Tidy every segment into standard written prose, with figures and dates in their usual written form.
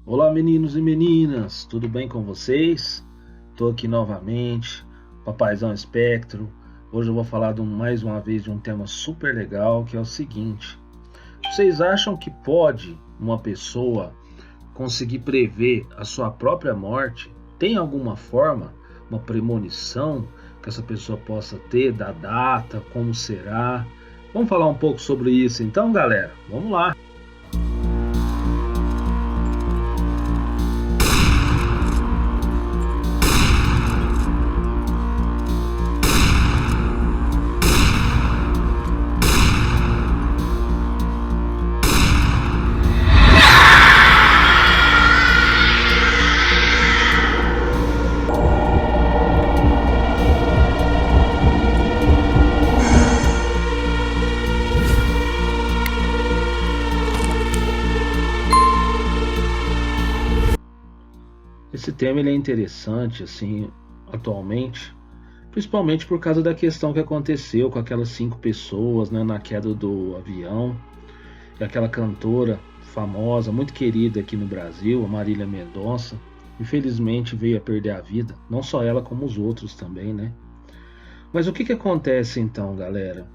Olá, meninos e meninas, tudo bem com vocês? Estou aqui novamente, Papaizão Espectro. Hoje eu vou falar mais uma vez de um tema super legal, que é o seguinte: vocês acham que pode uma pessoa conseguir prever a sua própria morte? Tem alguma forma, uma premonição que essa pessoa possa ter da data, como será? Vamos falar um pouco sobre isso então, galera? Vamos lá! Esse tema ele é interessante assim atualmente, principalmente por causa da questão que aconteceu com aquelas 5 pessoas, né, na queda do avião, e aquela cantora famosa, muito querida aqui no Brasil, a Marília Mendonça, infelizmente veio a perder a vida, não só ela como os outros também, né? Mas o que que acontece então, galera?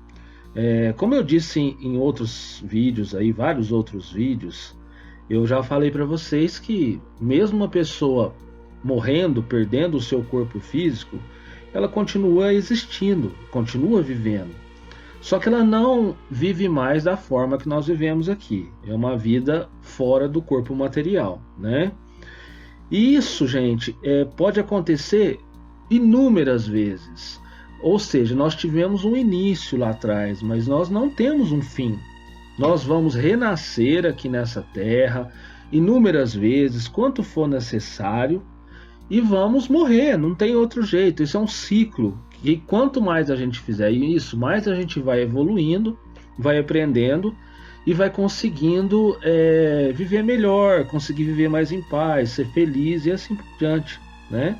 Como eu disse em outros vídeos aí, vários outros vídeos, eu já falei para vocês que mesmo uma pessoa morrendo, perdendo o seu corpo físico, ela continua existindo, continua vivendo. Só que ela não vive mais da forma que nós vivemos aqui. É uma vida fora do corpo material, né? E isso, gente, pode acontecer inúmeras vezes. Ou seja, nós tivemos um início lá atrás, mas nós não temos um fim. Nós vamos renascer aqui nessa terra inúmeras vezes, quanto for necessário, e vamos morrer, não tem outro jeito. Isso é um ciclo, e quanto mais a gente fizer isso, mais a gente vai evoluindo, vai aprendendo e vai conseguindo viver melhor, conseguir viver mais em paz, ser feliz e assim por diante, né?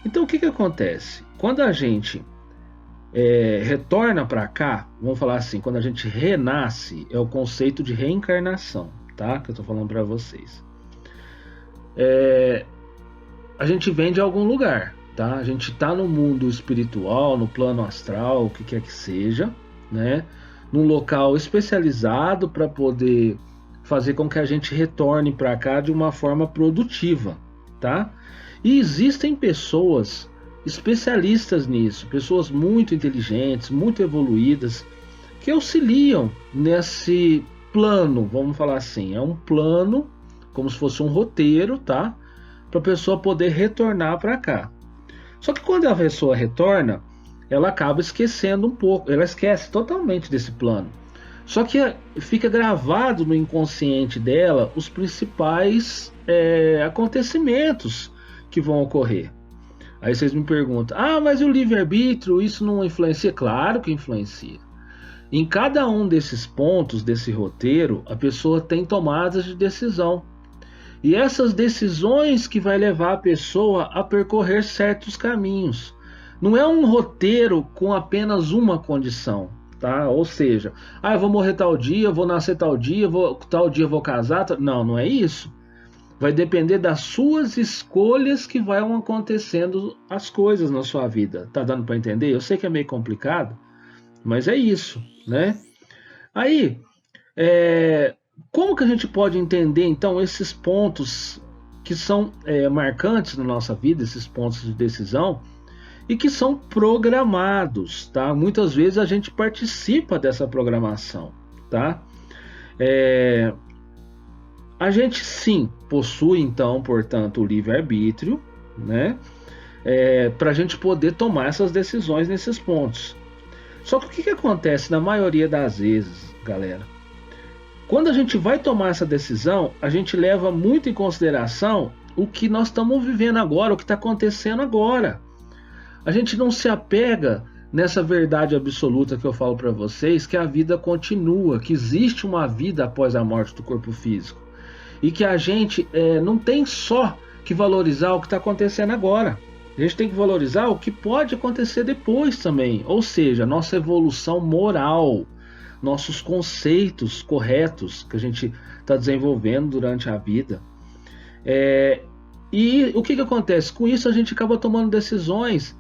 Então o que que acontece? Quando a gente retorna para cá, vamos falar assim, quando a gente renasce, é o conceito de reencarnação, tá? Que eu tô falando para vocês. A gente vem de algum lugar, tá? A gente tá no mundo espiritual, no plano astral, o que quer que seja, né? Num local especializado para poder fazer com que a gente retorne para cá de uma forma produtiva, tá? E existem pessoas especialistas nisso, pessoas muito inteligentes, muito evoluídas, que auxiliam nesse plano, vamos falar assim, é um plano, como se fosse um roteiro, tá? Para a pessoa poder retornar para cá. Só que quando a pessoa retorna, ela acaba esquecendo um pouco, ela esquece totalmente desse plano. Só que fica gravado no inconsciente dela os principais acontecimentos que vão ocorrer. Aí vocês me perguntam, mas o livre-arbítrio, isso não influencia? Claro que influencia. Em cada um desses pontos desse roteiro, a pessoa tem tomadas de decisão. E essas decisões que vai levar a pessoa a percorrer certos caminhos. Não é um roteiro com apenas uma condição, tá? Ou seja, eu vou morrer tal dia, vou nascer tal dia, tal dia vou casar. Não, não é isso. Vai depender das suas escolhas que vão acontecendo as coisas na sua vida. Tá dando para entender? Eu sei que é meio complicado, mas é isso, né? Aí, como que a gente pode entender então esses pontos que são marcantes na nossa vida, esses pontos de decisão e que são programados, tá? Muitas vezes a gente participa dessa programação, tá? A gente sim possui então, portanto, o livre-arbítrio, né? Para a gente poder tomar essas decisões nesses pontos. Só que o que acontece na maioria das vezes, galera? Quando a gente vai tomar essa decisão, a gente leva muito em consideração o que nós estamos vivendo agora, o que está acontecendo agora. A gente não se apega nessa verdade absoluta que eu falo para vocês, que a vida continua, que existe uma vida após a morte do corpo físico. E que a gente não tem só que valorizar o que está acontecendo agora. A gente tem que valorizar o que pode acontecer depois também. Ou seja, nossa evolução moral, nossos conceitos corretos que a gente está desenvolvendo durante a vida. E o que acontece? Com isso a gente acaba tomando decisões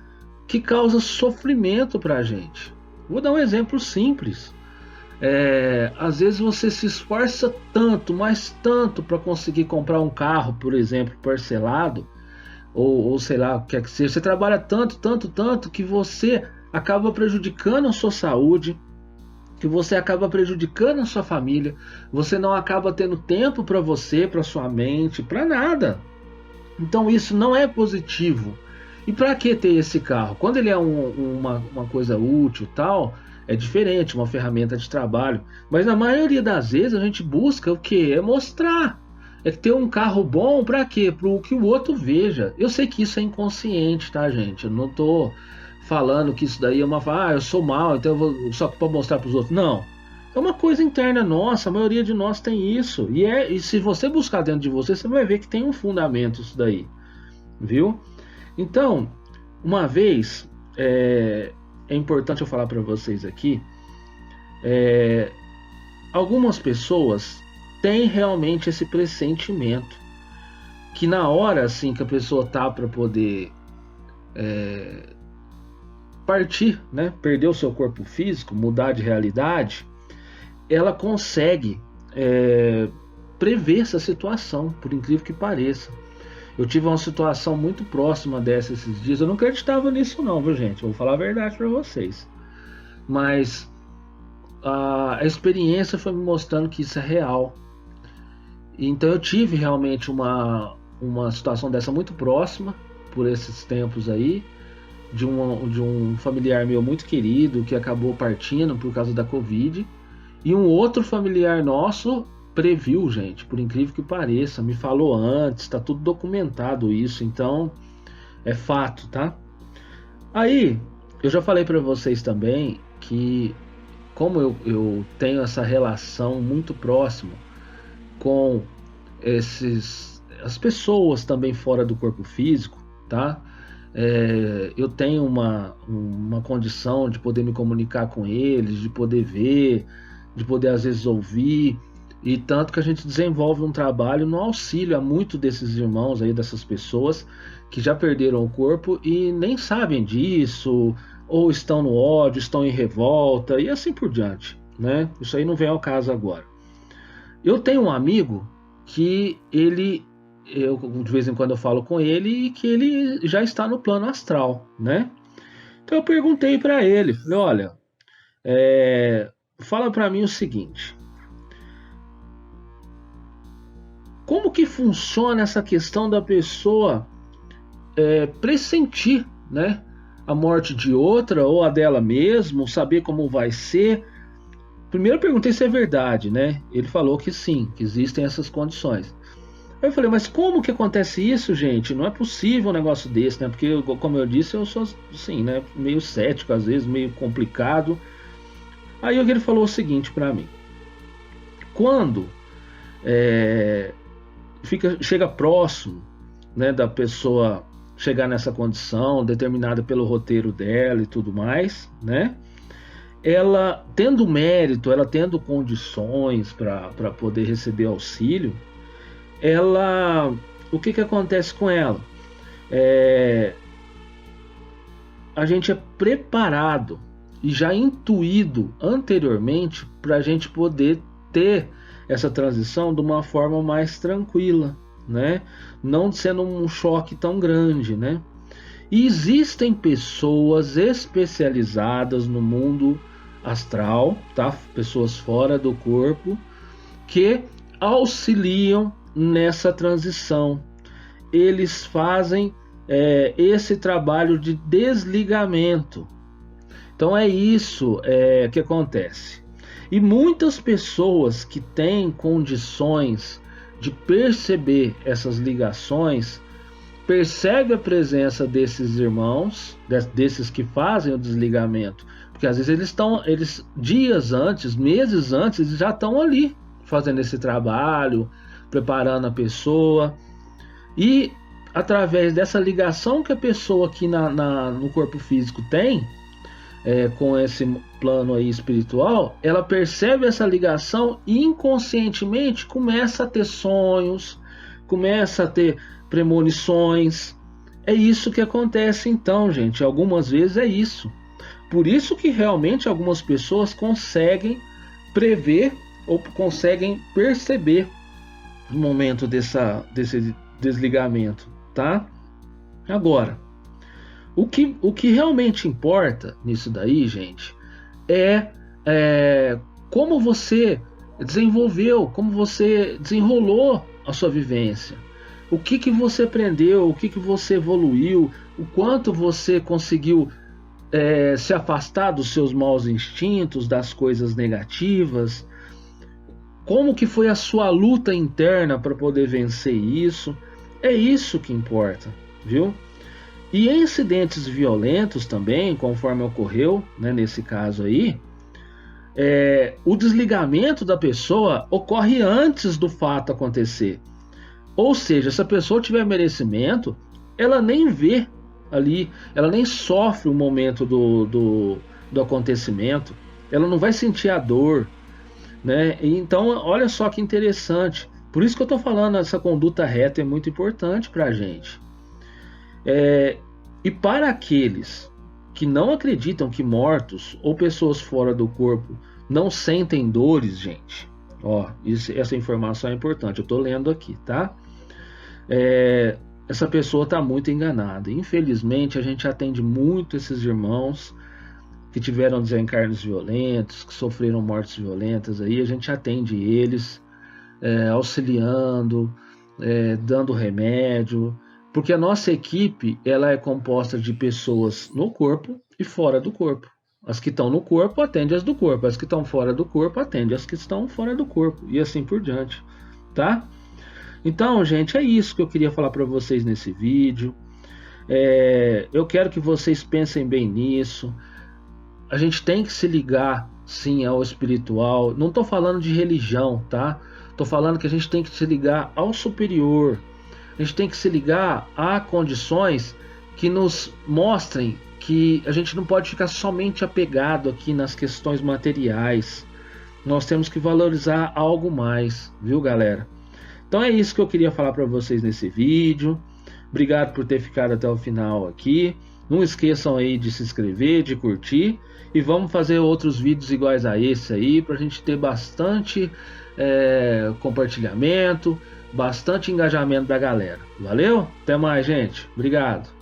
que causam sofrimento para a gente. Vou dar um exemplo simples. Às vezes você se esforça tanto, mas tanto para conseguir comprar um carro, por exemplo, parcelado, ou sei lá, o que é que seja. Você trabalha tanto, tanto, tanto que você acaba prejudicando a sua saúde, que você acaba prejudicando a sua família, você não acaba tendo tempo para você, para sua mente, para nada. Então isso não é positivo. E para que ter esse carro? Quando ele é uma coisa útil, tal, é diferente, uma ferramenta de trabalho. Mas na maioria das vezes a gente busca o que? É mostrar. É ter um carro bom para quê? Para que o outro veja. Eu sei que isso é inconsciente, tá, gente? Eu não tô falando que isso daí é eu sou mal, então eu vou só para mostrar para os outros. Não. É uma coisa interna nossa, a maioria de nós tem isso. E se você buscar dentro de você, você vai ver que tem um fundamento isso daí. Viu? Então, uma vez, é importante eu falar para vocês aqui, algumas pessoas têm realmente esse pressentimento, que na hora assim que a pessoa tá para poder partir, né, perder o seu corpo físico, mudar de realidade, ela consegue prever essa situação, por incrível que pareça. Eu tive uma situação muito próxima dessa esses dias. Eu não acreditava nisso não, viu, gente? Vou falar a verdade para vocês. Mas a experiência foi me mostrando que isso é real. Então eu tive realmente uma situação dessa muito próxima, por esses tempos aí, de um familiar meu muito querido que acabou partindo por causa da Covid. E um outro familiar nosso previu, gente, por incrível que pareça, me falou antes, tá tudo documentado isso, então é fato, tá? Aí, eu já falei para vocês também que como eu tenho essa relação muito próxima com as pessoas também fora do corpo físico, tá? Eu tenho uma condição de poder me comunicar com eles, de poder ver, de poder às vezes ouvir, e tanto que a gente desenvolve um trabalho no auxílio a muitos desses irmãos aí, dessas pessoas que já perderam o corpo e nem sabem disso, ou estão no ódio, estão em revolta e assim por diante, né? Isso aí não vem ao caso agora. Eu tenho um amigo que eu de vez em quando eu falo com ele e que ele já está no plano astral, né? Então eu perguntei para ele, falei, olha, fala para mim o seguinte: como que funciona essa questão da pessoa pressentir, né, a morte de outra ou a dela mesmo, saber como vai ser? Primeiro eu perguntei se é verdade, né? Ele falou que sim, que existem essas condições. Aí eu falei, mas como que acontece isso, gente? Não é possível um negócio desse, né? Porque, como eu disse, eu sou, assim, né, meio cético às vezes, meio complicado. Aí ele falou o seguinte para mim: quando chega próximo, né, da pessoa chegar nessa condição determinada pelo roteiro dela e tudo mais, né? Ela tendo mérito, ela tendo condições para poder receber auxílio, o que acontece com ela? A gente é preparado e já intuído anteriormente para a gente poder ter essa transição de uma forma mais tranquila, né? Não sendo um choque tão grande, né? E existem pessoas especializadas no mundo astral, tá? Pessoas fora do corpo que auxiliam nessa transição. Eles fazem esse trabalho de desligamento. Então é isso que acontece. E muitas pessoas que têm condições de perceber essas ligações, percebe a presença desses irmãos, desses que fazem o desligamento, porque às vezes eles dias antes, meses antes, eles já estão ali fazendo esse trabalho, preparando a pessoa, e através dessa ligação que a pessoa aqui no corpo físico tem, com esse plano aí espiritual, ela percebe essa ligação e inconscientemente começa a ter sonhos, começa a ter premonições. É isso que acontece então, gente. Algumas vezes é isso. Por isso que realmente algumas pessoas conseguem prever ou conseguem perceber o momento desse desligamento, tá? Agora, o que realmente importa nisso daí, gente, é como você desenvolveu, como você desenrolou a sua vivência. O que você aprendeu, o que você evoluiu, o quanto você conseguiu se afastar dos seus maus instintos, das coisas negativas, como que foi a sua luta interna para poder vencer isso. É isso que importa, viu? E em incidentes violentos também, conforme ocorreu, né, nesse caso aí, o desligamento da pessoa ocorre antes do fato acontecer. Ou seja, se a pessoa tiver merecimento, ela nem vê ali, ela nem sofre o momento do acontecimento, ela não vai sentir a dor, né? Então, olha só que interessante. Por isso que eu estou falando, essa conduta reta é muito importante para a gente. E para aqueles que não acreditam que mortos ou pessoas fora do corpo não sentem dores, gente, ó, essa informação é importante, eu estou lendo aqui, tá? Essa pessoa está muito enganada. Infelizmente, a gente atende muito esses irmãos que tiveram desencarnes violentos, que sofreram mortes violentas, aí a gente atende eles, auxiliando, dando remédio, porque a nossa equipe ela é composta de pessoas no corpo e fora do corpo. As que estão no corpo atendem as do corpo, as que estão fora do corpo atendem as que estão fora do corpo, e assim por diante, tá? Então, gente, é isso que eu queria falar para vocês nesse vídeo. Eu quero que vocês pensem bem nisso. A gente tem que se ligar, sim, ao espiritual. Não estou falando de religião, tá? Estou falando que a gente tem que se ligar ao superior. A gente tem que se ligar a condições que nos mostrem que a gente não pode ficar somente apegado aqui nas questões materiais. Nós temos que valorizar algo mais, viu, galera? Então é isso que eu queria falar para vocês nesse vídeo. Obrigado por ter ficado até o final aqui. Não esqueçam aí de se inscrever, de curtir. E vamos fazer outros vídeos iguais a esse aí, para a gente ter bastante compartilhamento, bastante engajamento da galera. Valeu? Até mais, gente. Obrigado.